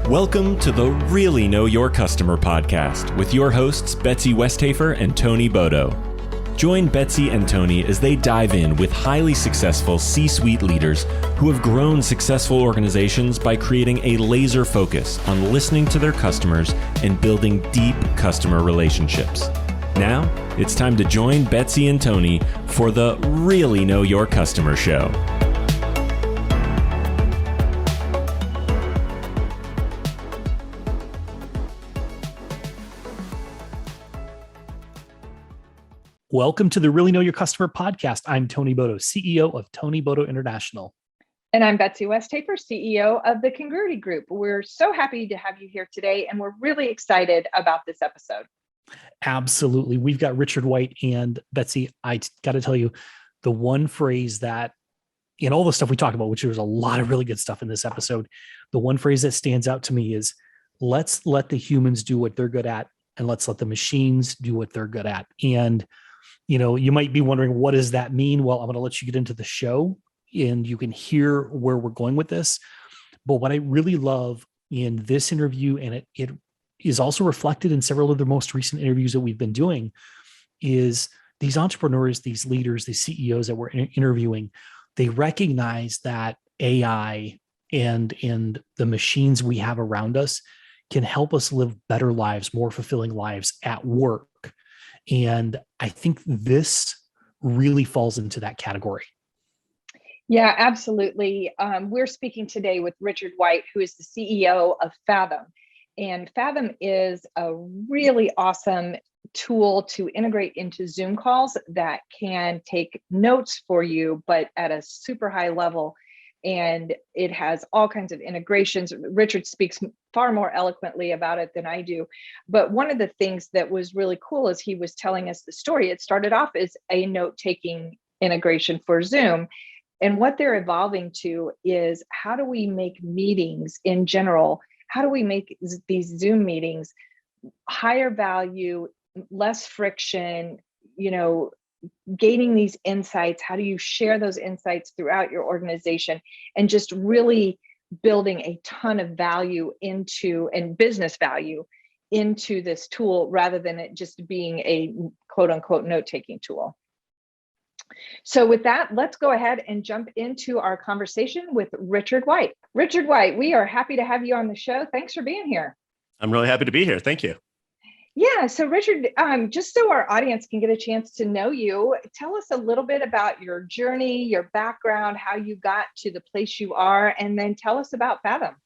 Welcome to the Really Know Your Customer podcast with your hosts, Betsy Westhafer and Tony Bodo. Join Betsy and Tony as they dive in with highly successful C-suite leaders who have grown successful organizations by creating a laser focus on listening to their customers and building deep customer relationships. Now, it's time to join Betsy and Tony for the Really Know Your Customer show. Welcome to the Really Know Your Customer podcast. I'm Tony Bodo, CEO of Tony Bodo International. And I'm Betsy Westhafer, CEO of the Congruity Group. We're so happy to have you here today, and we're really excited about this episode. Absolutely. We've got Richard White and Betsy. I got to tell you, the one phrase that in all the stuff we talked about, which there's a lot of really good stuff in this episode, the one phrase that stands out to me is, let's let the humans do what they're good at, and let's let the machines do what they're good at. And you know, you might be wondering, what does that mean? Well, I'm going to let you get into the show and you can hear where we're going with this. But what I really love in this interview, and it is also reflected in several of the most recent interviews that we've been doing, is these entrepreneurs, these leaders, these CEOs that we're interviewing, they recognize that AI and the machines we have around us can help us live better lives, more fulfilling lives at work. And I think this really falls into that category. Yeah, absolutely. We're speaking today with Richard White, who is the CEO of Fathom. And Fathom is a really awesome tool to integrate into Zoom calls that can take notes for you, but at a super high level. And it has all kinds of integrations. Richard speaks far more eloquently about it than I do. But one of the things that was really cool is he was telling us the story. It started off as a note-taking integration for Zoom. And what they're evolving to is, how do we make meetings in general? How do we make these Zoom meetings higher value, less friction, gaining these insights? How do you share those insights throughout your organization, and just really building a ton of value into, and business value into, this tool, rather than it just being a quote unquote note-taking tool. So with that, let's go ahead and jump into our conversation with Richard White. Richard White, we are happy to have you on the show. Thanks for being here. I'm really happy to be here. Thank you. Yeah. So Richard, just so our audience can get a chance to know you, tell us a little bit about your journey, your background, how you got to the place you are, and then tell us about Fathom.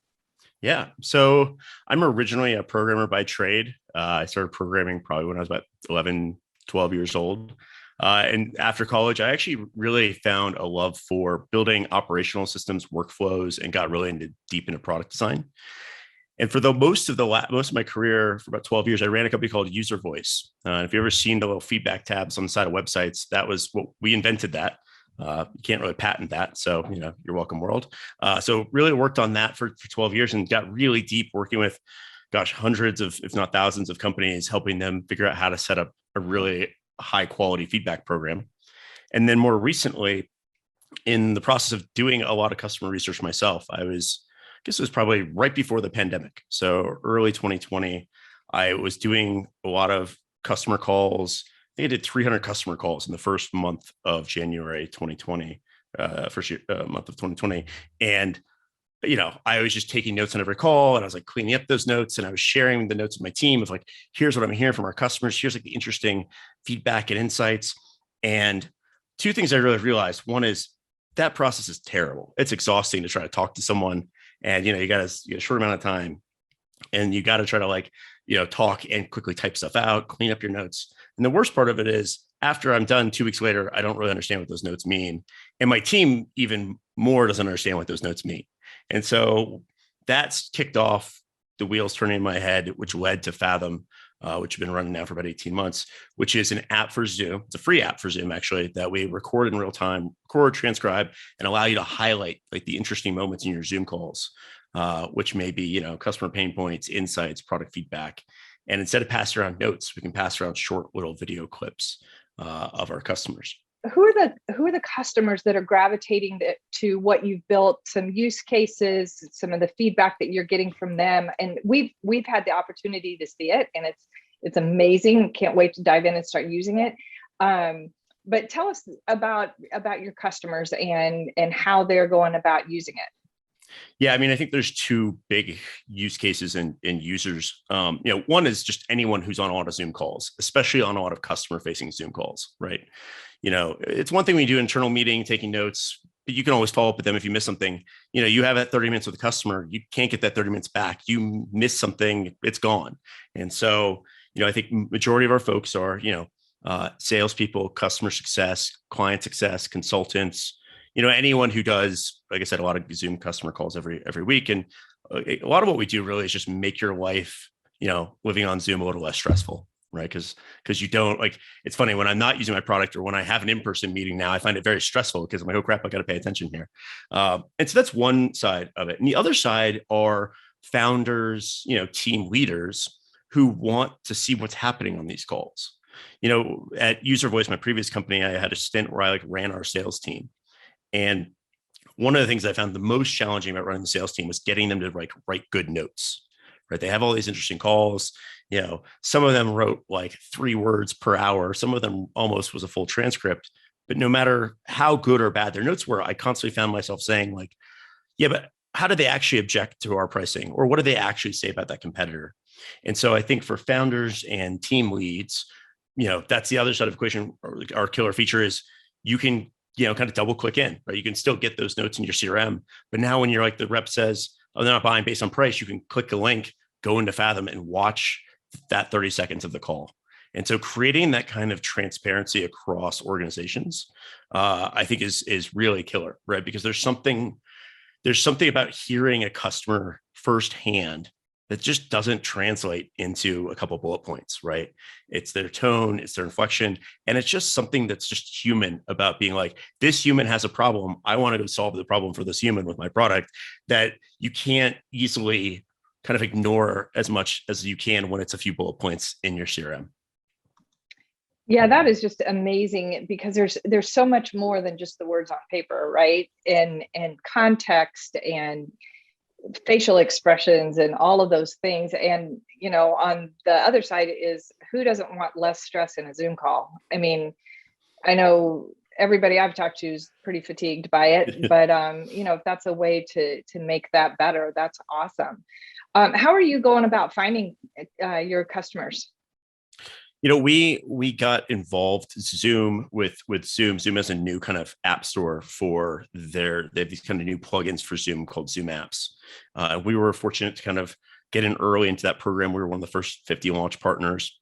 Yeah. So I'm originally a programmer by trade. I started programming probably when I was about 11, 12 years old. And after college, I actually really found a love for building operational systems, workflows, and got really deep into product design. And for most of my career, for about 12 years, I ran a company called User Voice. If you've ever seen the little feedback tabs on the side of websites, that was what we invented. That you can't really patent that, so you're welcome, world. So really worked on that for 12 years and got really deep working with, hundreds of, if not thousands, of companies, helping them figure out how to set up a really high quality feedback program. And then more recently, in the process of doing a lot of customer research myself, I guess it was probably right before the pandemic. So early 2020, I was doing a lot of customer calls. I think I did 300 customer calls in the first month of January 2020, month of 2020. And, I was just taking notes on every call, and I was like cleaning up those notes, and I was sharing the notes with my team of like, here's what I'm hearing from our customers. Here's like the interesting feedback and insights. And two things I really realized. One is that process is terrible. It's exhausting to try to talk to someone. And, you got a short amount of time, and you got to try to talk and quickly type stuff out, clean up your notes. And the worst part of it is, after I'm done 2 weeks later, I don't really understand what those notes mean. And my team even more doesn't understand what those notes mean. And so that's kicked off the wheels turning in my head, which led to Fathom, which has been running now for about 18 months, which is an app for Zoom. It's a free app for Zoom, actually, that we record in real time, transcribe, and allow you to highlight like the interesting moments in your Zoom calls, which may be, customer pain points, insights, product feedback. And instead of passing around notes, we can pass around short little video clips of our customers. who are the customers that are gravitating to what you've built, some use cases, some of the feedback that you're getting from them? And we've had the opportunity to see it, and it's amazing. Can't wait to dive in and start using it. But tell us about your customers and how they're going about using it. Yeah, I mean, I think there's two big use cases and users. One is just anyone who's on a lot of Zoom calls, especially on a lot of customer-facing Zoom calls, right? It's one thing when you do an internal meeting, taking notes, but you can always follow up with them if you miss something. You have that 30 minutes with the customer, you can't get that 30 minutes back. You miss something, it's gone. And so, I think majority of our folks are, salespeople, customer success, client success, consultants, anyone who does, like I said, a lot of Zoom customer calls every week. And a lot of what we do really is just make your life, living on Zoom a little less stressful, right? Because you don't it's funny when I'm not using my product or when I have an in-person meeting now, I find it very stressful because I'm like, oh crap, I got to pay attention here. And so that's one side of it. And the other side are founders, team leaders who want to see what's happening on these calls. At User Voice, my previous company, I had a stint where I ran our sales team. And one of the things I found the most challenging about running the sales team was getting them to write good notes, right? They have all these interesting calls. Some of them wrote 3 words per hour. Some of them almost was a full transcript, but no matter how good or bad their notes were, I constantly found myself saying yeah, but how do they actually object to our pricing? Or what do they actually say about that competitor? And so I think for founders and team leads, that's the other side of the equation. Our killer feature is you can kind of double click in, right? You can still get those notes in your CRM, but now when you're the rep says, oh, they're not buying based on price, you can click the link, go into Fathom and watch that 30 seconds of the call. And so creating that kind of transparency across organizations, I think is really killer, right? Because there's something about hearing a customer firsthand that just doesn't translate into a couple bullet points, right? It's their tone, it's their inflection, and it's just something that's just human about being this human has a problem. I want to go solve the problem for this human with my product that you can't easily kind of ignore as much as you can when it's a few bullet points in your CRM. Yeah, that is just amazing because there's so much more than just the words on paper, right? And context and facial expressions and all of those things. And, on the other side is who doesn't want less stress in a Zoom call? I mean, I know everybody I've talked to is pretty fatigued by it, but, if that's a way to make that better, that's awesome. How are you going about finding your customers? We got involved Zoom with Zoom. Zoom has a new kind of app store for they have these kind of new plugins for Zoom called Zoom Apps. We were fortunate to kind of get in early into that program. We were one of the first 50 launch partners.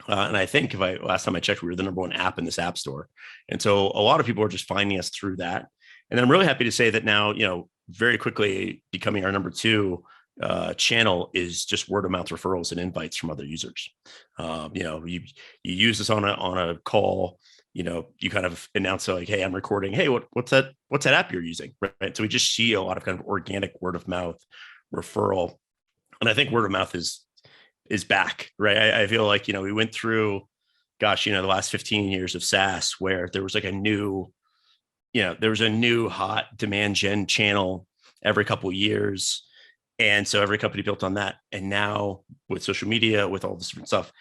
And I think last time I checked, we were the number 1 app in this app store. And so a lot of people are just finding us through that. And I'm really happy to say that now, very quickly becoming our number 2 channel is just word of mouth referrals and invites from other users. You use this on a call, you kind of announce hey, I'm recording. Hey, what's that app you're using? Right. So we just see a lot of kind of organic word of mouth referral. And I think word of mouth is back, right? I feel we went through, the last 15 years of SaaS where there was a new hot demand gen channel every couple of years. And so every company built on that. And now with social media, with all this different stuff,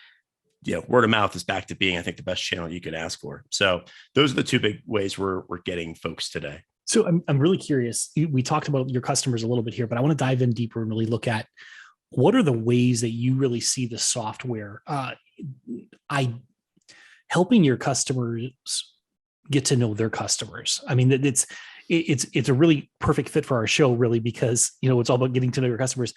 word of mouth is back to being, I think, the best channel you could ask for. So those are the 2 big ways we're getting folks today. So I'm really curious. We talked about your customers a little bit here, but I want to dive in deeper and really look at what are the ways that you really see the software helping your customers get to know their customers. I mean, it's a really perfect fit for our show, really, because it's all about getting to know your customers.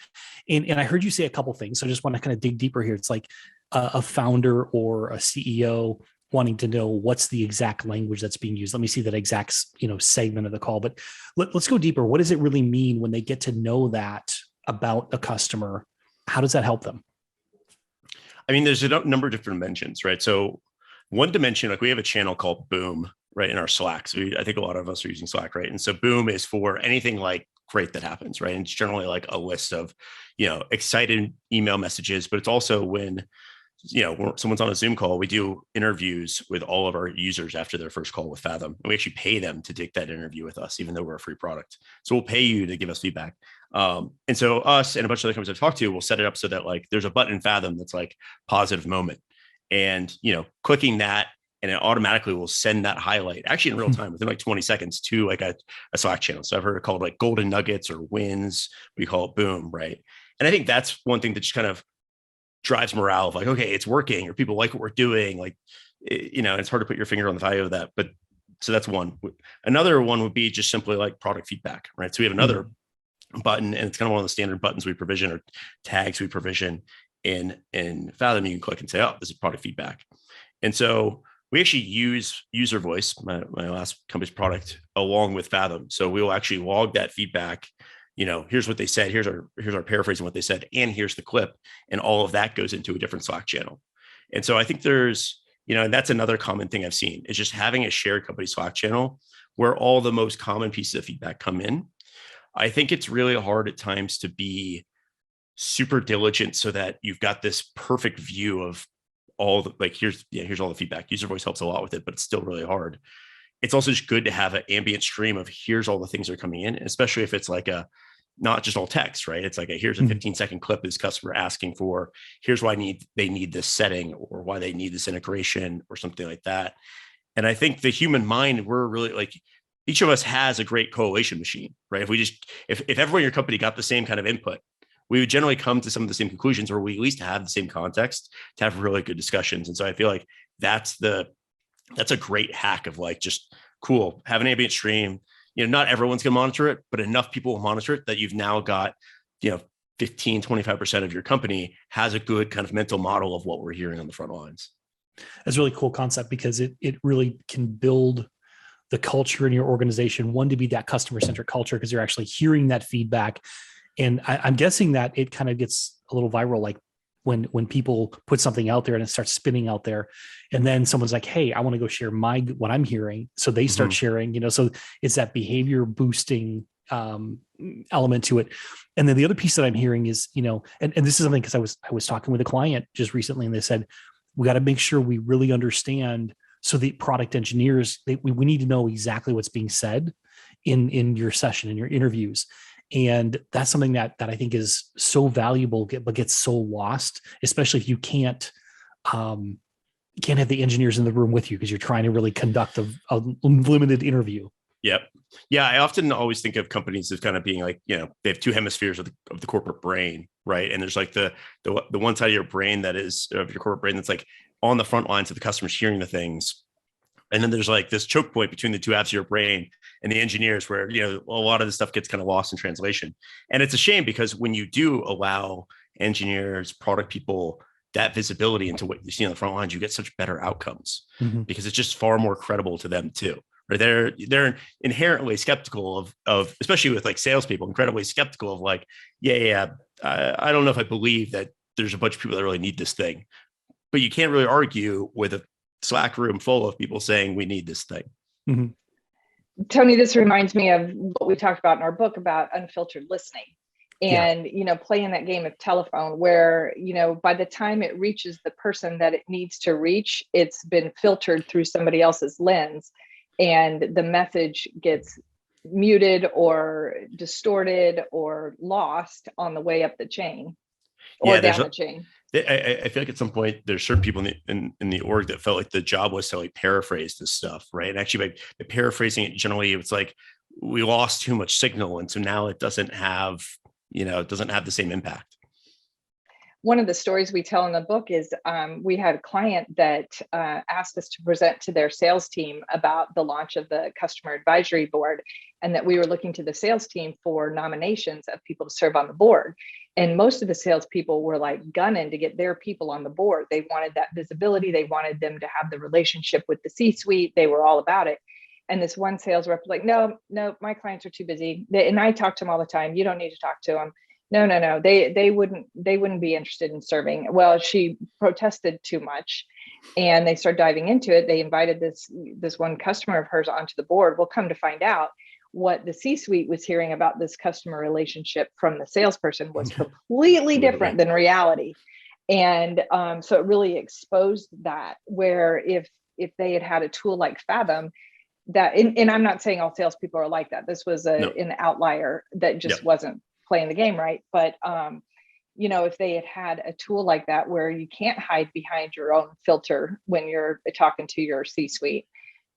And I heard you say a couple things, so I just want to kind of dig deeper here. It's like a founder or a CEO wanting to know what's the exact language that's being used. Let me see that exact segment of the call. But let's go deeper. What does it really mean when they get to know that about a customer? How does that help them? I mean, there's a number of different dimensions, right? So one dimension, we have a channel called Boom, right, in our Slack. So I think a lot of us are using Slack, right? And so Boom is for anything great that happens, right? And it's generally a list of, excited email messages, but it's also when when someone's on a Zoom call, we do interviews with all of our users after their first call with Fathom. And we actually pay them to take that interview with us, even though we're a free product. So we'll pay you to give us feedback. And so us and a bunch of other companies I've talked to will set it up so that like there's a button in Fathom that's like positive moment. And, clicking that, and it automatically will send that highlight actually in real time within like 20 seconds to like a Slack channel. So I've heard it called like golden nuggets or wins. We call it boom, right? And I think that's one thing that just kind of drives morale of like, okay, it's working, or people like what we're doing. Like, it's hard to put your finger on the value of that. But so that's one. Another one would be just simply like product feedback, right? So we have another button, and it's kind of one of the standard buttons we provision or tags we provision in Fathom. You can click and say, oh, this is product feedback. And so we actually use user voice, my last company's product, along with Fathom. So we will actually log that feedback. Here's what they said. Here's our paraphrasing what they said, and here's the clip, and all of that goes into a different Slack channel. And so I think there's, and that's another common thing I've seen is just having a shared company Slack channel where all the most common pieces of feedback come in. I think it's really hard at times to be super diligent so that you've got this perfect view of all the, like, here's all the feedback. User voice helps a lot with it, but it's still really hard. It's also just good to have an ambient stream of here's all the things that are coming in, especially if it's like not just all text, right? It's like here's a 15-second clip of this customer asking for, here's why they need this setting, or why they need this integration, or something like that. And I think the human mind, we're really like, each of us has a great correlation machine, right? If everyone in your company got the same kind of input, we would generally come to some of the same conclusions, or we at least have the same context to have really good discussions. And so I feel like that's a great hack of like, just cool, have an ambient stream. Not everyone's going to monitor it, but enough people will monitor it that you've now got, 15, 25% of your company has a good kind of mental model of what we're hearing on the front lines. That's a really cool concept, because it really can build the culture in your organization, one, to be that customer-centric culture, because you're actually hearing that feedback. And I'm guessing that it kind of gets a little viral, like when people put something out there and it starts spinning out there, and then someone's like, hey, I want to go share what I'm hearing. So they start sharing, so it's that behavior boosting element to it. And then the other piece that I'm hearing is, and this is something, because I was talking with a client just recently, and they said, we got to make sure we really understand. So the product engineers, we need to know exactly what's being said in your session, in your interviews. And that's something that I think is so valuable, but gets so lost, especially if you can't have the engineers in the room with you, because you're trying to really conduct a limited interview. Yep. Yeah. I often always think of companies as kind of being like, they have two hemispheres of the corporate brain, right? And there's like the one side of your brain of your corporate brain that's like on the front lines of the customers hearing the things. And then there's like this choke point between the two halves of your brain and the engineers, where, a lot of the stuff gets kind of lost in translation. And it's a shame, because when you do allow engineers, product people, that visibility into what you see on the front lines, you get such better outcomes, because it's just far more credible to them too. Right? They're inherently skeptical of, especially with like salespeople, incredibly skeptical of like, I don't know if I believe that there's a bunch of people that really need this thing. But you can't really argue with a Slack room full of people saying we need this thing. Tony, this reminds me of what we talked about in our book about unfiltered listening, and playing that game of telephone where, by the time it reaches the person that it needs to reach, it's been filtered through somebody else's lens, and the message gets muted or distorted or lost on the way up the chain or down the chain. I feel like at some point there's certain people in the org that felt like the job was to like paraphrase this stuff, right? And actually by paraphrasing it, generally it's like we lost too much signal, and so now it doesn't have the same impact. One of the stories we tell in the book is we had a client that asked us to present to their sales team about the launch of the customer advisory board, and that we were looking to the sales team for nominations of people to serve on the board. And most of the salespeople were like gunning to get their people on the board. They wanted that visibility. They wanted them to have the relationship with the C-suite. They were all about it. And this one sales rep was like, no, my clients are too busy. And I talk to them all the time. You don't need to talk to them. No. They wouldn't be interested in serving. Well, she protested too much, and they started diving into it. They invited this one customer of hers onto the board. Well, come to find out, what the C-suite was hearing about this customer relationship from the salesperson was completely different than reality. And so it really exposed that, where if they had had a tool like Fathom, that, and I'm not saying all salespeople are like that. This was an outlier that just wasn't playing the game right. But if they had had a tool like that where you can't hide behind your own filter when you're talking to your C-suite,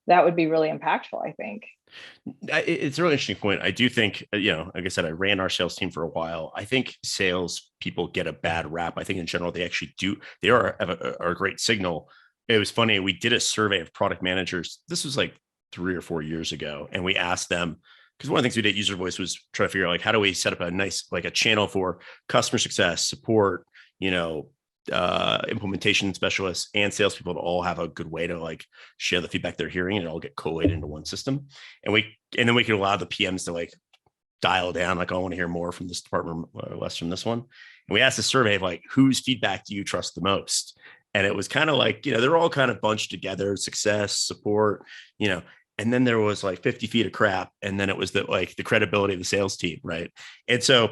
that would be really impactful, I think. It's a really interesting point. I do think, like I said, I ran our sales team for a while. I think sales people get a bad rap. I think in general, they actually do. They are a great signal. It was funny. We did a survey of product managers. This was like 3 or 4 years ago. And we asked them, because one of the things we did at User Voice was try to figure out, like, how do we set up a nice, like a channel for customer success, support, implementation specialists and salespeople to all have a good way to like share the feedback they're hearing and all get collated into one system. And then we could allow the PMs to like dial down, like, I want to hear more from this department, less from this one. And we asked a survey of like, whose feedback do you trust the most? And it was kind of like, they're all kind of bunched together, success, support, and then there was like 50 feet of crap. And then it was the credibility of the sales team. Right. And so,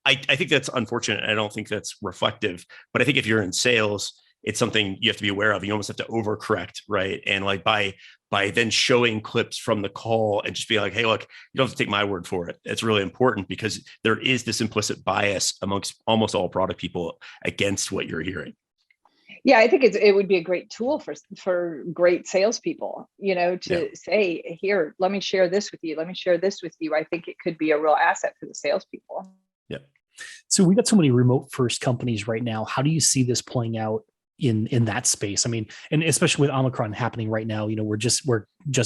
I think that's unfortunate. I don't think that's reflective, but I think if you're in sales, it's something you have to be aware of. You almost have to overcorrect, right? And like by then showing clips from the call and just be like, hey, look, you don't have to take my word for it. It's really important because there is this implicit bias amongst almost all product people against what you're hearing. Yeah, I think it would be a great tool for great salespeople, to say, here, let me share this with you. Let me share this with you. I think it could be a real asset for the salespeople. Yeah. So we got so many remote first companies right now. How do you see this playing out in that space? I mean, and especially with Omicron happening right now, we're just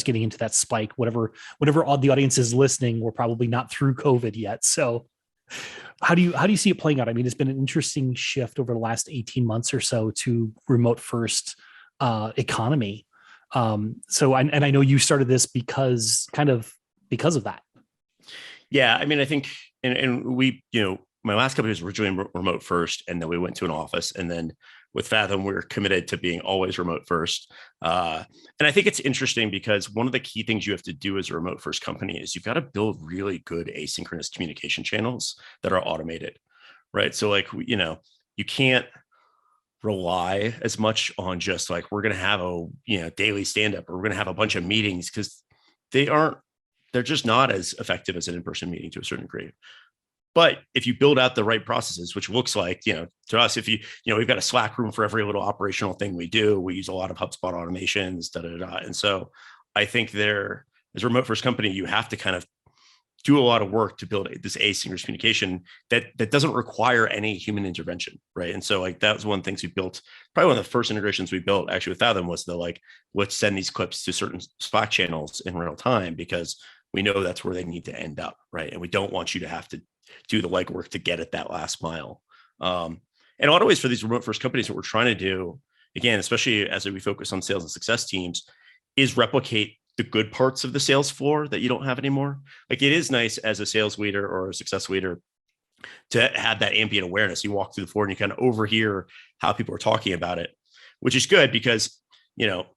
getting into that spike. Whatever the audience is listening, we're probably not through COVID yet. So how do you see it playing out? I mean, it's been an interesting shift over the last 18 months or so to remote first economy. So I know you started this because of that. Yeah. I mean, I think, and we, my last company was originally remote first, and then we went to an office, and then with Fathom, we're committed to being always remote first. And I think it's interesting because one of the key things you have to do as a remote first company is you've got to build really good asynchronous communication channels that are automated, right? So like, you can't rely as much on just like, we're going to have a, daily stand-up, or we're going to have a bunch of meetings, because they're just not as effective as an in-person meeting to a certain degree. But if you build out the right processes, which looks like, to us, if we've got a Slack room for every little operational thing we do. We use a lot of HubSpot automations, And so I think as a remote first company, you have to kind of do a lot of work to build this asynchronous communication that doesn't require any human intervention. Right. And so like, that was one of the things we built. Probably one of the first integrations we built actually with Fathom was let's send these clips to certain Slack channels in real time, because we know that's where they need to end up. Right. And we don't want you to have to do the legwork to get at that last mile. And a lot of ways for these remote first companies, what we're trying to do, again, especially as we focus on sales and success teams, is replicate the good parts of the sales floor that you don't have anymore. Like, it is nice as a sales leader or a success leader to have that ambient awareness. You walk through the floor and you kind of overhear how people are talking about it, which is good because, no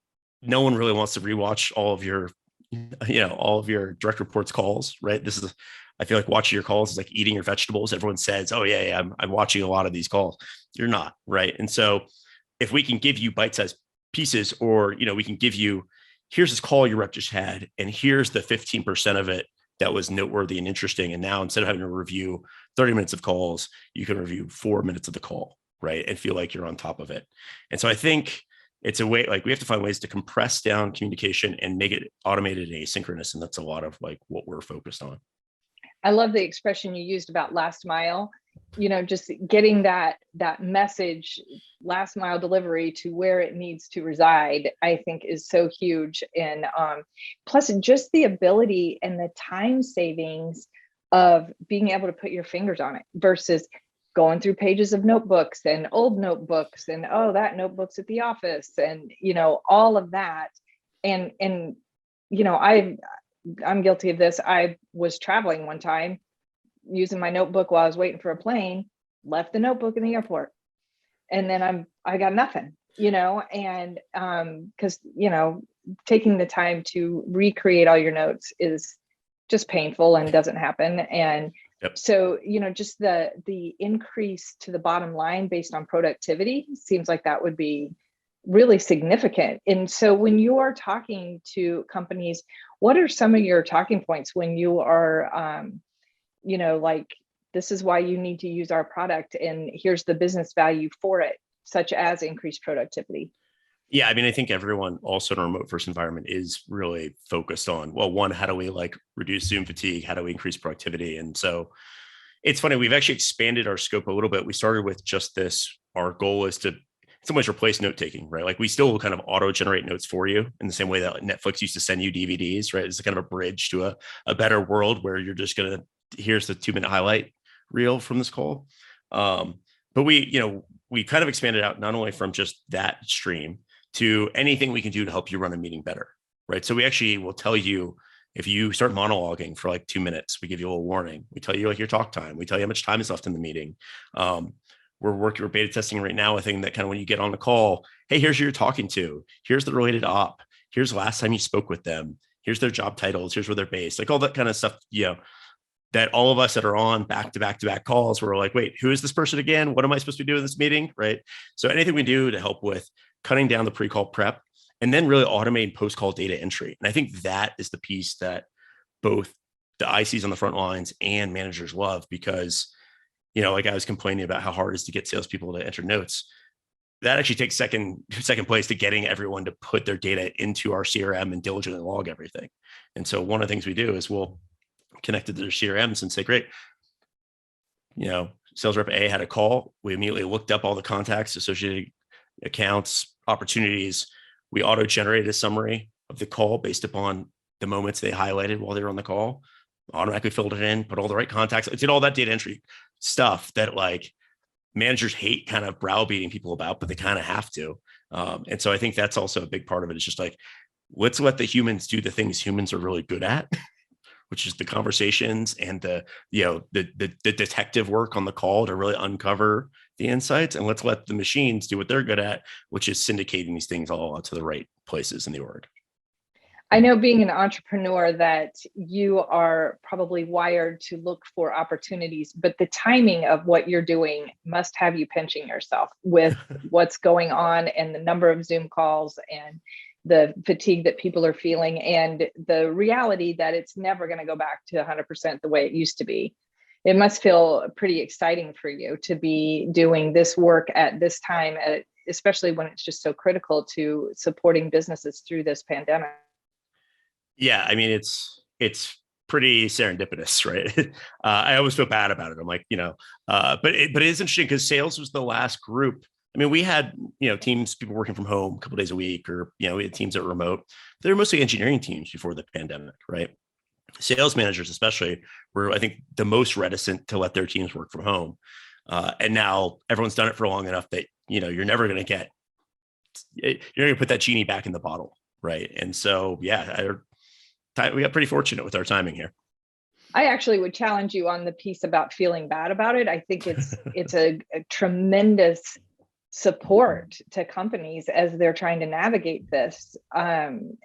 one really wants to rewatch all of your direct reports calls, right? I feel like watching your calls is like eating your vegetables. Everyone says, oh yeah, I'm watching a lot of these calls. You're not, right? And so if we can give you bite-sized pieces, or, we can give you, here's this call your rep just had, and here's the 15% of it that was noteworthy and interesting. And now instead of having to review 30 minutes of calls, you can review 4 minutes of the call, right? And feel like you're on top of it. And so I think it's a way, like, we have to find ways to compress down communication and make it automated and asynchronous. And that's a lot of like what we're focused on. I love the expression you used about last mile, just getting that message, last mile delivery to where it needs to reside, I think is so huge. And plus just the ability and the time savings of being able to put your fingers on it versus going through pages of notebooks and old notebooks and, oh, that notebook's at the office and, all of that. And I'm guilty of this. I was traveling one time using my notebook while I was waiting for a plane, left the notebook in the airport. And then I got nothing, and because, taking the time to recreate all your notes is just painful and doesn't happen. And Yep. So, just the increase to the bottom line based on productivity seems like that would be really significant. And so when you are talking to companies, what are some of your talking points when you are, like, this is why you need to use our product and here's the business value for it, such as increased productivity? Yeah, I mean, I think everyone also in a remote first environment is really focused on, well, one, how do we like reduce Zoom fatigue? How do we increase productivity? And so it's funny, we've actually expanded our scope a little bit. We started with just this. Our goal is to in some ways replace note taking, right? Like we still kind of auto generate notes for you in the same way that Netflix used to send you DVDs, right? It's kind of a bridge to a better world where you're just going to, here's the 2-minute highlight reel from this call. But we kind of expanded out not only from just that stream to anything we can do to help you run a meeting better, right? So we actually will tell you, if you start monologuing for like 2 minutes, we give you a little warning. We tell you like your talk time. We tell you how much time is left in the meeting. We're beta testing right now a thing that kind of when you get on the call, hey, here's who you're talking to. Here's the related op. Here's the last time you spoke with them. Here's their job titles. Here's where they're based. Like all that kind of stuff, that all of us that are on back to back to back calls, we're like, wait, who is this person again? What am I supposed to be doing in this meeting? Right. So anything we do to help with cutting down the pre-call prep and then really automating post-call data entry. And I think that is the piece that both the ICs on the front lines and managers love because, like I was complaining about how hard it is to get salespeople to enter notes. That actually takes second place to getting everyone to put their data into our CRM and diligently log everything. And so one of the things we do is we'll connect to their CRMs and say, great, sales rep A had a call. We immediately looked up all the contacts, associated accounts, opportunities. We auto-generated a summary of the call based upon the moments they highlighted while they were on the call, automatically filled it in, put all the right contacts. It did all that data entry stuff that like managers hate kind of browbeating people about, but they kind of have to. And so I think that's also a big part of it. It's just like, let's let the humans do the things humans are really good at, which is the conversations and the detective work on the call to really uncover the insights. And let's let the machines do what they're good at, which is syndicating these things all out to the right places in the org. I know being an entrepreneur that you are probably wired to look for opportunities, but the timing of what you're doing must have you pinching yourself with what's going on and the number of Zoom calls and the fatigue that people are feeling and the reality that it's never going to go back to 100% the way it used to be. It must feel pretty exciting for you to be doing this work at this time, especially when it's just so critical to supporting businesses through this pandemic. Yeah, I mean, it's pretty serendipitous, right? I always feel bad about it. I'm like, but it is interesting because sales was the last group. I mean, we had, teams, people working from home a couple of days a week, or, we had teams that were remote. They were mostly engineering teams before the pandemic, right? Sales managers, especially, were, I think, the most reticent to let their teams work from home. And now everyone's done it for long enough that, you're never going to put that genie back in the bottle, right? And so, yeah, we got pretty fortunate with our timing here. I actually would challenge you on the piece about feeling bad about it. I think it's a tremendous support to companies as they're trying to navigate this and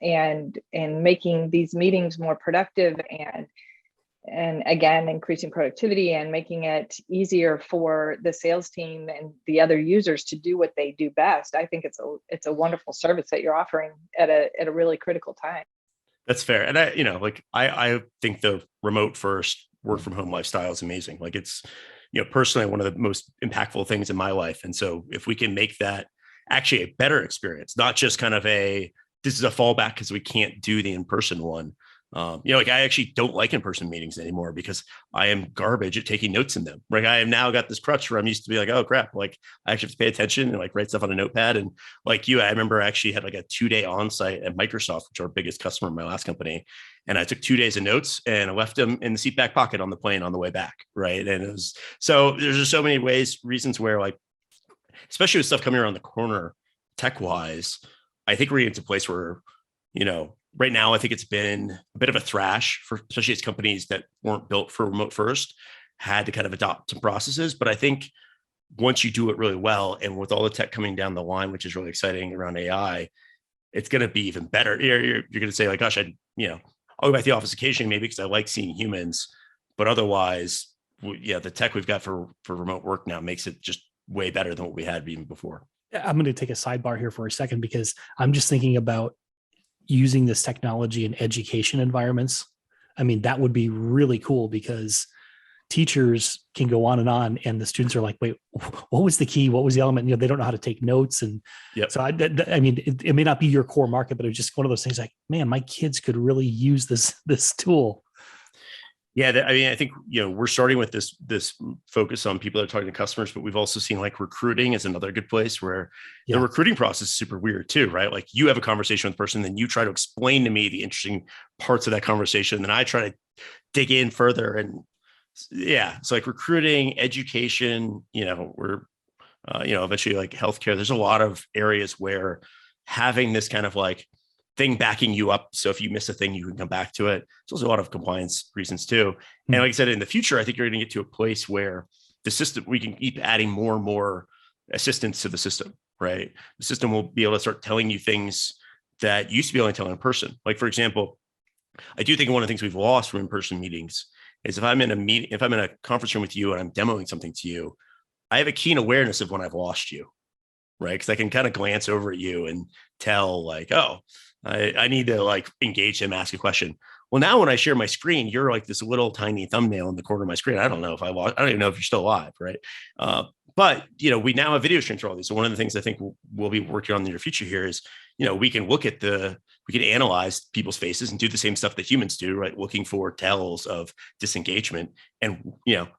making these meetings more productive and again, increasing productivity and making it easier for the sales team and the other users to do what they do best. I think it's a wonderful service that you're offering at a really critical time. That's fair. And I think the remote first work from home lifestyle is amazing. Like it's, personally one of the most impactful things in my life. And so if we can make that actually a better experience, not just kind of this is a fallback because we can't do the in-person one. Like I actually don't like in-person meetings anymore because I am garbage at taking notes in them. Like I have now got this crutch where I'm used to be like, oh crap, like I actually have to pay attention and like write stuff on a notepad. And like I remember I actually had like a 2-day onsite at Microsoft, which are our biggest customer in my last company. And I took 2 days of notes and I left them in the seat back pocket on the plane on the way back. Right. And so there's just so many reasons where like, especially with stuff coming around the corner tech wise, I think we're into a place where, right now, I think it's been a bit of a thrash for especially as companies that weren't built for remote first had to kind of adopt some processes. But I think once you do it really well, and with all the tech coming down the line, which is really exciting around AI, it's going to be even better. You're going to say like, gosh, I'll go back to the office occasionally, maybe because I like seeing humans, but otherwise the tech we've got for remote work now makes it just way better than what we had even before. I'm going to take a sidebar here for a second, because I'm just thinking about using this technology in education environments. I mean, that would be really cool, because teachers can go on, and the students are like, wait, what was the key? What was the element? They don't know how to take notes. And so I mean, it may not be your core market, but it's just one of those things like, man, my kids could really use this tool. Yeah, I mean, I think, we're starting with this focus on people that are talking to customers, but we've also seen like recruiting is another good place where the recruiting process is super weird too, right? Like you have a conversation with a person, then you try to explain to me the interesting parts of that conversation, then I try to dig in further. And it's like recruiting, education, we're, eventually like healthcare. There's a lot of areas where having this kind of like thing backing you up. So if you miss a thing, you can come back to it. There's also a lot of compliance reasons too. And like I said, in the future, I think you're going to get to a place where the system, we can keep adding more and more assistance to the system, right? The system will be able to start telling you things that used to be only telling in person. Like, for example, I do think one of the things we've lost from in-person meetings is if I'm in a conference room with you and I'm demoing something to you, I have a keen awareness of when I've lost you, right? Because I can kind of glance over at you and tell like, oh, I need to like engage him, ask a question. Well, now when I share my screen, you're like this little tiny thumbnail in the corner of my screen. I don't know if I lost. I don't even know if you're still alive, right? But we now have video streams for all these. So one of the things I think we'll be working on in the near future here is, we can analyze people's faces and do the same stuff that humans do, right? Looking for tells of disengagement and,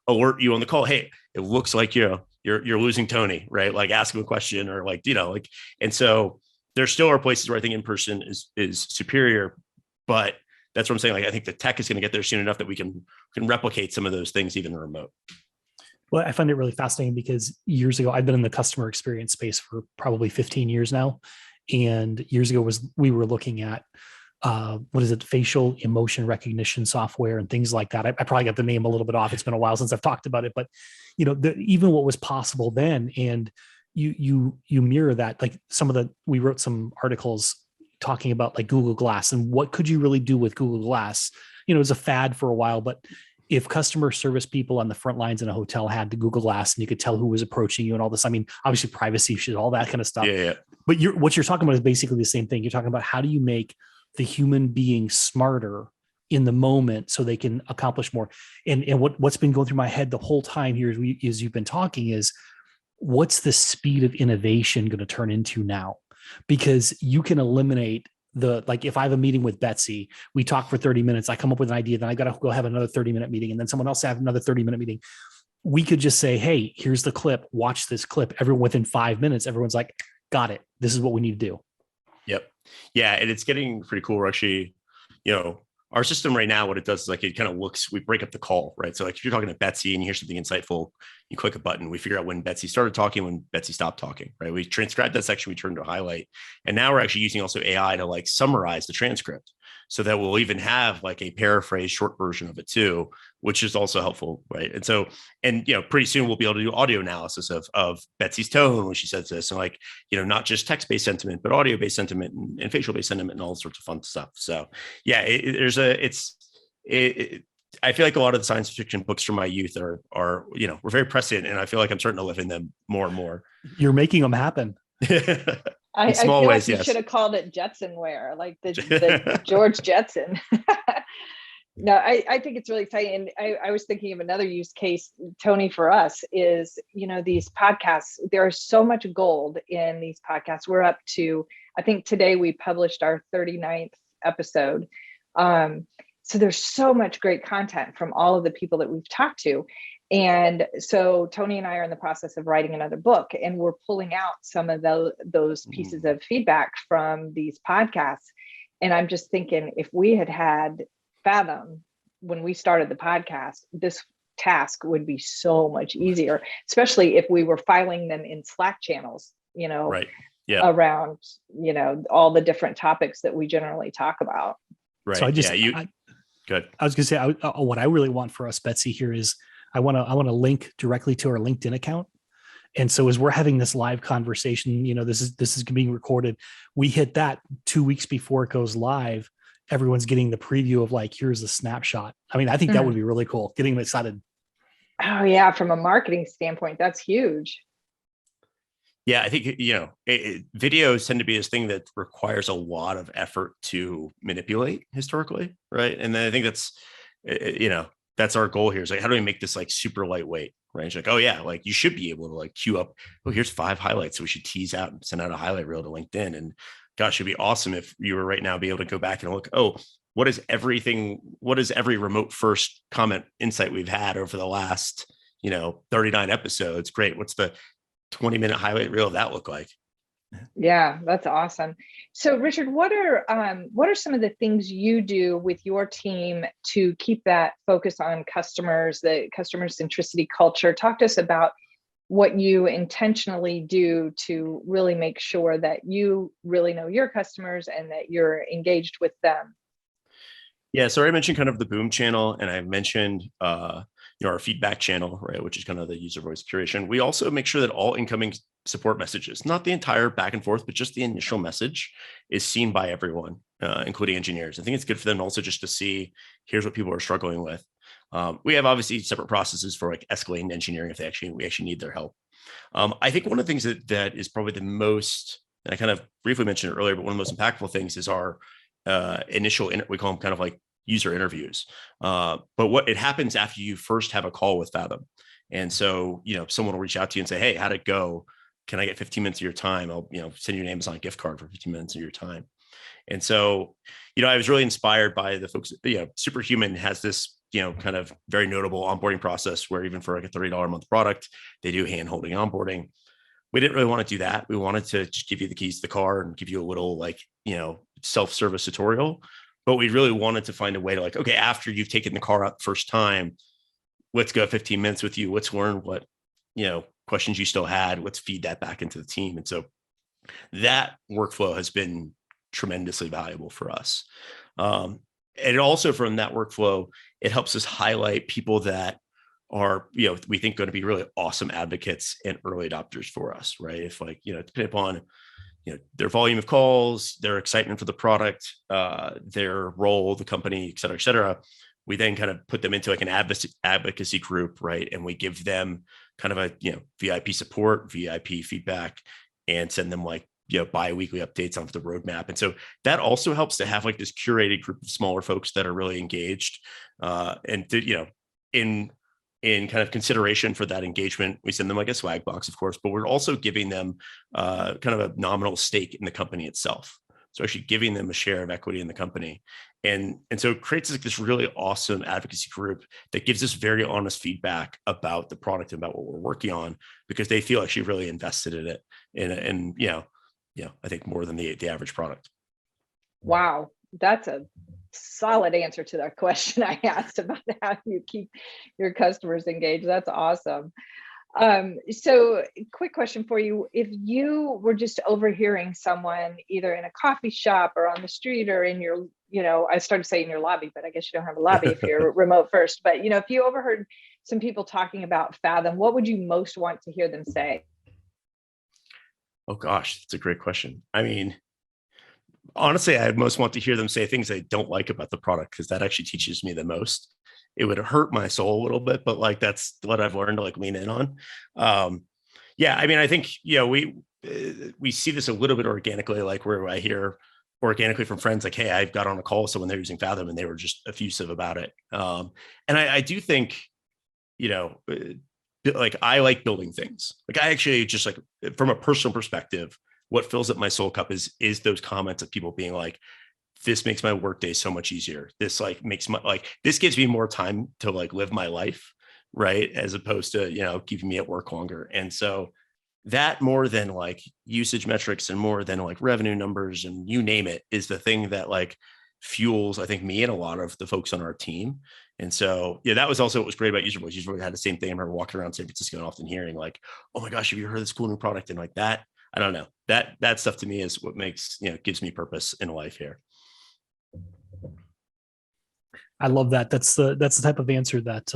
alert you on the call. Hey, it looks like, you're losing Tony, right? Like ask him a question or and so there still are places where I think in person is superior, but that's what I'm saying. Like, I think the tech is going to get there soon enough that we can replicate some of those things, even in remote. Well, I find it really fascinating because years ago, I've been in the customer experience space for probably 15 years now. And years ago we were looking at, facial emotion recognition software and things like that. I probably got the name a little bit off. It's been a while since I've talked about it, but even what was possible then, and you mirror that, like we wrote some articles talking about like Google Glass and what could you really do with Google Glass. It was a fad for a while, but if customer service people on the front lines in a hotel had the Google Glass and you could tell who was approaching you and all this, I mean, obviously privacy shit, all that kind of stuff. Yeah. But what you're talking about is basically the same thing. You're talking about how do you make the human being smarter in the moment so they can accomplish more. And what's been going through my head the whole time here as you've been talking is, what's the speed of innovation going to turn into now? Because you can eliminate if I have a meeting with Betsy, we talk for 30 minutes, I come up with an idea, then I got to go have another 30-minute meeting, and then someone else have another 30-minute meeting. We could just say, hey, here's the clip, watch this clip. Everyone within 5 minutes, everyone's like, got it. This is what we need to do. Yep. Yeah. And it's getting pretty cool. We're actually, our system right now, what it does is like, it kind of we break up the call, right? So like if you're talking to Betsy and you hear something insightful, you click a button, we figure out when Betsy started talking, when Betsy stopped talking, right? We transcribe that section, we turn to a highlight. And now we're actually using also AI to like summarize the transcript so that we'll even have like a paraphrase short version of it too, which is also helpful, right? And so, pretty soon we'll be able to do audio analysis of Betsy's tone when she says this, and like, not just text-based sentiment, but audio-based sentiment and facial-based sentiment and all sorts of fun stuff. So yeah, I feel like a lot of the science fiction books from my youth are we're very prescient, and I feel like I'm starting to live in them more and more. You're making them happen. I feel like you should have called it Jetsonware, like the George Jetson. No, I think it's really exciting. And I was thinking of another use case, Tony, for us is, these podcasts, there is so much gold in these podcasts. We're up to, I think today we published our 39th episode. So there's so much great content from all of the people that we've talked to. And so Tony and I are in the process of writing another book, and we're pulling out some of those pieces of feedback from these podcasts. And I'm just thinking, if we had Fathom when we started the podcast, this task would be so much easier, especially if we were filing them in Slack channels, right. Yeah. Around, all the different topics that we generally talk about. Right. So good. I was going to say, what I really want for us, Betsy, here is I want to link directly to our LinkedIn account. And so as we're having this live conversation, this is being recorded. We hit that 2 weeks before it goes live. Everyone's getting the preview of like, here's a snapshot. I mean, I think that would be really cool. Getting them excited. Oh yeah, from a marketing standpoint, that's huge. Yeah, I think, videos tend to be this thing that requires a lot of effort to manipulate historically, right? And then I think that's our goal here is like, how do we make this like super lightweight, right? It's like, oh yeah, like you should be able to like queue up, oh, here's 5 highlights. So we should tease out and send out a highlight reel to LinkedIn. And gosh, it'd be awesome if you were right now be able to go back and look, oh, what is every remote first comment insight we've had over the last, 39 episodes? Great. What's the 20-minute highlight reel of that look like? Yeah, that's awesome. So Richard, what are some of the things you do with your team to keep that focus on customers, the customer centricity culture? Talk to us about what you intentionally do to really make sure that you really know your customers and that you're engaged with them. Yeah, so I mentioned kind of the boom channel, and I mentioned our feedback channel, right, which is kind of the user voice curation. We also make sure that all incoming support messages, not the entire back and forth, but just the initial message, is seen by everyone, including engineers. I think it's good for them also just to see, here's what people are struggling with. We have obviously separate processes for like escalating engineering if we actually need their help. I think one of the things that is probably the most, and I kind of briefly mentioned it earlier, but one of the most impactful things is our we call them kind of like user interviews. But what it happens after you first have a call with Fathom. And so, someone will reach out to you and say, hey, how'd it go? Can I get 15 minutes of your time? I'll, send you an Amazon gift card for 15 minutes of your time. And so, I was really inspired by the folks, Superhuman has this, kind of very notable onboarding process where even for like a $30 a month product, they do hand-holding onboarding. We didn't really want to do that. We wanted to just give you the keys to the car and give you a little like, self-service tutorial. But we really wanted to find a way to like, okay, after you've taken the car out the first time, let's go 15 minutes with you. Let's learn what, questions you still had. Let's feed that back into the team. And so that workflow has been tremendously valuable for us. And also from that workflow, it helps us highlight people that are, we think going to be really awesome advocates and early adopters for us, right? If like, depending upon, their volume of calls, their excitement for the product, their role, the company, et cetera, we then kind of put them into like an advocacy group, right? And we give them kind of a, VIP support, VIP feedback, and send them like, bi-weekly updates on the roadmap. And so that also helps to have like this curated group of smaller folks that are really engaged. In kind of consideration for that engagement, we send them like a swag box, of course, but we're also giving them kind of a nominal stake in the company itself. So actually giving them a share of equity in the company. And so it creates like this really awesome advocacy group that gives us very honest feedback about the product and about what we're working on, because they feel actually really invested in it. And I think more than the average product. Wow, that's a solid answer to that question I asked about how you keep your customers engaged. That's awesome. So quick question for you. If you were just overhearing someone either in a coffee shop or on the street or in your, I started saying your lobby, but I guess you don't have a lobby if you're remote first, but if you overheard some people talking about Fathom, what would you most want to hear them say? Oh gosh, that's a great question. I mean, honestly, I most want to hear them say things they don't like about the product, because that actually teaches me the most. It would hurt my soul a little bit, but like, that's what I've learned to like lean in on. Yeah, I mean, I think, we see this a little bit organically, like where I hear organically from friends, like, hey, I've got on a call with someone, they're using Fathom and they were just effusive about it. And I do think, like I like building things. Like I actually just like from a personal perspective, what fills up my soul cup is those comments of people being like, this makes my workday so much easier. This like makes this gives me more time to like live my life, right? As opposed to, keeping me at work longer. And so that, more than like usage metrics and more than like revenue numbers and you name it, is the thing that like fuels, I think, me and a lot of the folks on our team. And so, yeah, that was also what was great about User Voice. User Voice had the same thing. I remember walking around San Francisco and often hearing like, oh my gosh, have you heard of this cool new product? And like that, I don't know, that stuff to me is what makes, gives me purpose in life here. I love that. That's the type of answer that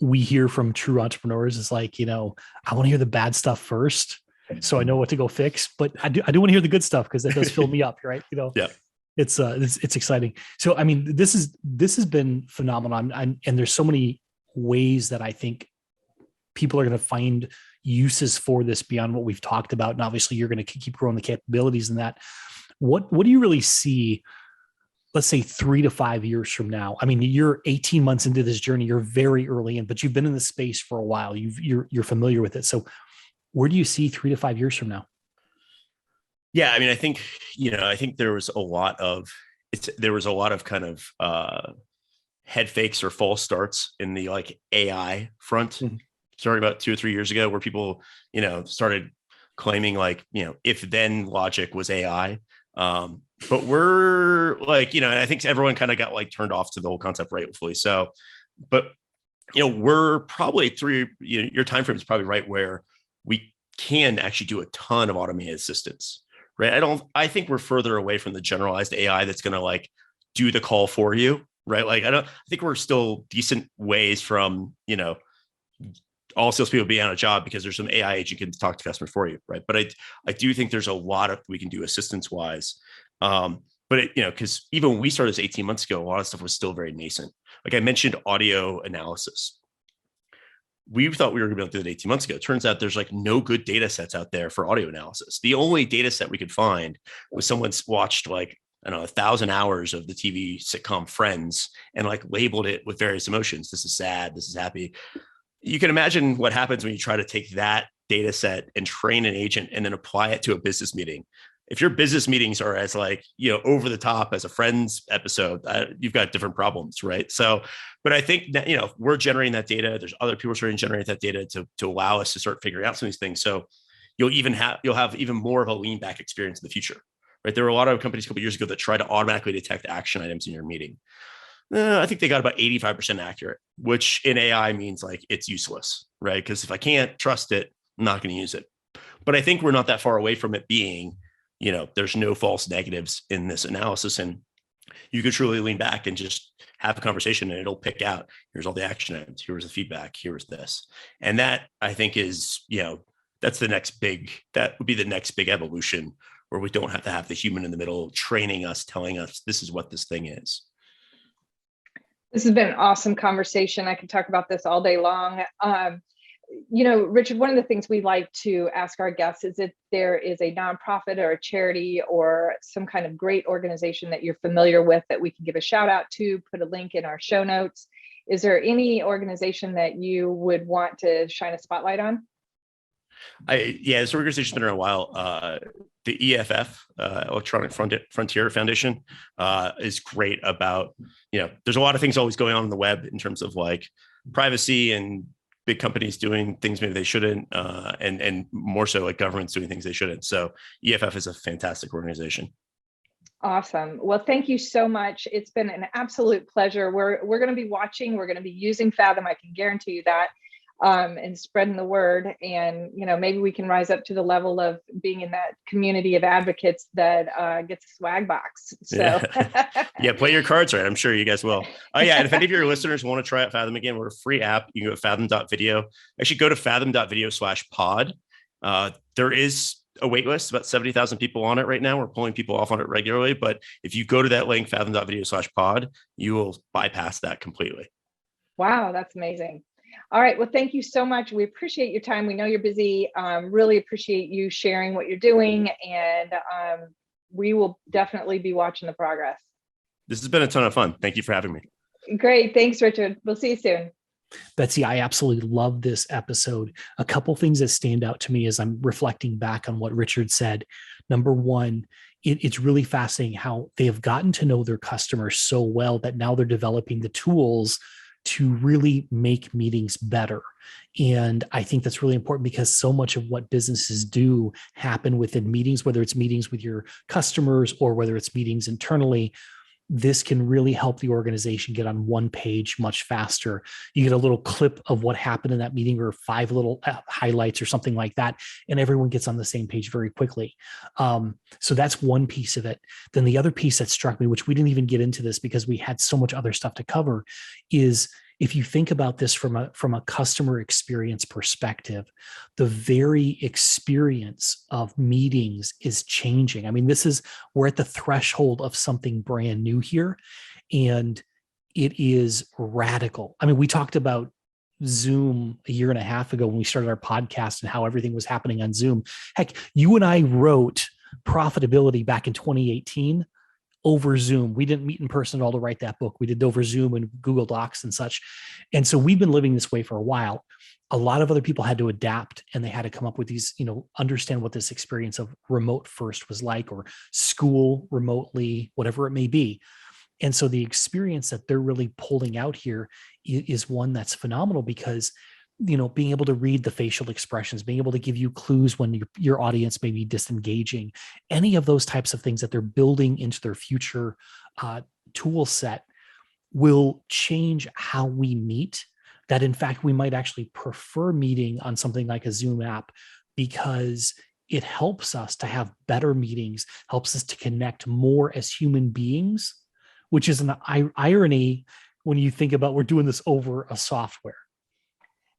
we hear from true entrepreneurs. Is like, I want to hear the bad stuff first, so I know what to go fix. But I do want to hear the good stuff, because that does fill me up, right? Yeah. It's exciting. So I mean, this has been phenomenal. And there's so many ways that I think people are going to find uses for this beyond what we've talked about. And obviously you're going to keep growing the capabilities in that. What do you really see, let's say 3 to 5 years from now? I mean, you're 18 months into this journey, you're very early in, but you've been in the space for a while. You're familiar with it. So where do you see 3 to 5 years from now? Yeah, I mean, I think, I think there was a lot of kind of head fakes or false starts in the like AI front, starting about 2 or 3 years ago, where people, started claiming like, if then logic was AI. But we're like, and I think everyone kind of got like turned off to the whole concept, rightfully so. But we're probably your time frame is probably right where we can actually do a ton of automated assistance, right? I think we're further away from the generalized AI that's going to like do the call for you, right? Like, I think we're still decent ways from, all salespeople being on a job because there's some AI agent can talk to customers for you, right? But I do think there's a lot of we can do assistance wise. But because even when we started this 18 months ago, a lot of stuff was still very nascent. Like I mentioned, audio analysis. We thought we were going to be able to do that 18 months ago. It turns out there's like no good data sets out there for audio analysis. The only data set we could find was someone's watched like, I don't know, 1,000 hours of the TV sitcom Friends and like labeled it with various emotions. This is sad. This is happy. You can imagine what happens when you try to take that data set and train an agent and then apply it to a business meeting. If your business meetings are as like, over the top as a Friends episode, you've got different problems, right? So, but I think that, we're generating that data. There's other people starting to generate that data to allow us to start figuring out some of these things. So you'll have even more of a lean back experience in the future, right? There were a lot of companies a couple of years ago that tried to automatically detect action items in your meeting. I think they got about 85% accurate, which in AI means like it's useless, right? Because if I can't trust it, I'm not going to use it. But I think we're not that far away from it being, there's no false negatives in this analysis. And you could truly lean back and just have a conversation and it'll pick out, here's all the action items, here's the feedback, here's this. And that I think is, that would be the next big evolution where we don't have to have the human in the middle training us, telling us this is what this thing is. This has been an awesome conversation. I could talk about this all day long. Richard, one of the things we like to ask our guests is if there is a nonprofit or a charity or some kind of great organization that you're familiar with that we can give a shout out to, put a link in our show notes. Is there any organization that you would want to shine a spotlight on? This organization's been around a while. The EFF, Electronic Frontier Foundation, is great about, there's a lot of things always going on the web in terms of like privacy and big companies doing things maybe they shouldn't, and more so like governments doing things they shouldn't. So EFF is a fantastic organization. Awesome. Well, thank you so much. It's been an absolute pleasure. We're going to be watching. We're going to be using Fathom. I can guarantee you that. And spreading the word, and maybe we can rise up to the level of being in that community of advocates that gets a swag box. So yeah, play your cards right. I'm sure you guys will. And if any of your listeners want to try out Fathom again, we're a free app. You can go to fathom.video. Actually, go to fathom.video/pod. There is a wait list, about 70,000 people on it right now. We're pulling people off on it regularly, but if you go to that link, fathom.video/pod, you will bypass that completely. Wow, that's amazing. All right. Well, thank you so much. We appreciate your time. We know you're busy. Really appreciate you sharing what you're doing. And we will definitely be watching the progress. This has been a ton of fun. Thank you for having me. Great. Thanks, Richard. We'll see you soon. Betsy, I absolutely love this episode. A couple things that stand out to me as I'm reflecting back on what Richard said. Number one, it's really fascinating how they have gotten to know their customers so well that now they're developing the tools to really make meetings better. And I think that's really important because so much of what businesses do happen within meetings, whether it's meetings with your customers or whether it's meetings internally. This can really help the organization get on one page much faster. You get a little clip of what happened in that meeting or 5 little highlights or something like that, and everyone gets on the same page very quickly. So that's one piece of it. Then the other piece that struck me, which we didn't even get into this because we had so much other stuff to cover, is if you think about this from a customer experience perspective, the very experience of meetings is changing. I mean, we're at the threshold of something brand new here, and it is radical. I mean, we talked about Zoom a year and a half ago when we started our podcast and how everything was happening on Zoom. Heck, you and I wrote Profitability back in 2018 over Zoom. We didn't meet in person at all to write that book. We did it over Zoom and Google Docs and such. And so we've been living this way for a while. A lot of other people had to adapt, and they had to come up with these, understand what this experience of remote first was like, or school remotely, whatever it may be. And so the experience that they're really pulling out here is one that's phenomenal because, being able to read the facial expressions, being able to give you clues when your audience may be disengaging, any of those types of things that they're building into their future tool set will change how we meet. That in fact, we might actually prefer meeting on something like a Zoom app because it helps us to have better meetings, helps us to connect more as human beings, which is an irony when you think about we're doing this over a software.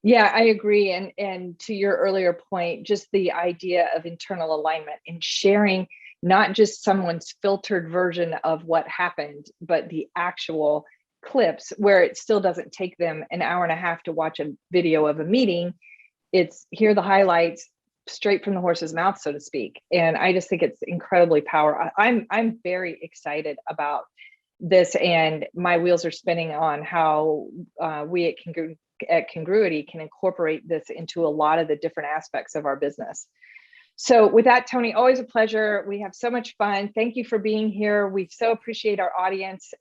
Yeah, I agree. And to your earlier point, just the idea of internal alignment and sharing not just someone's filtered version of what happened, but the actual clips where it still doesn't take them an hour and a half to watch a video of a meeting. It's hear the highlights straight from the horse's mouth, so to speak. And I just think it's incredibly powerful. I'm very excited about this, and my wheels are spinning on how we at Congruity can incorporate this into a lot of the different aspects of our business. So with that, Tony, always a pleasure. We have so much fun. Thank you for being here. We so appreciate our audience.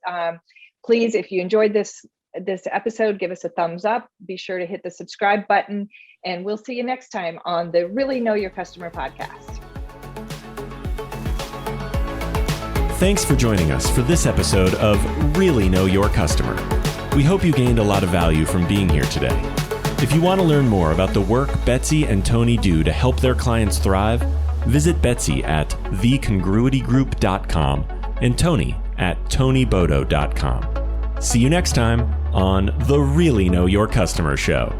Please, if you enjoyed this episode, give us a thumbs up. Be sure to hit the subscribe button, and we'll see you next time on the Really Know Your Customer podcast. Thanks for joining us for this episode of Really Know Your Customer. We hope you gained a lot of value from being here today. If you want to learn more about the work Betsy and Tony do to help their clients thrive, visit Betsy at thecongruitygroup.com and Tony at tonybodo.com. See you next time on the Really Know Your Customer show.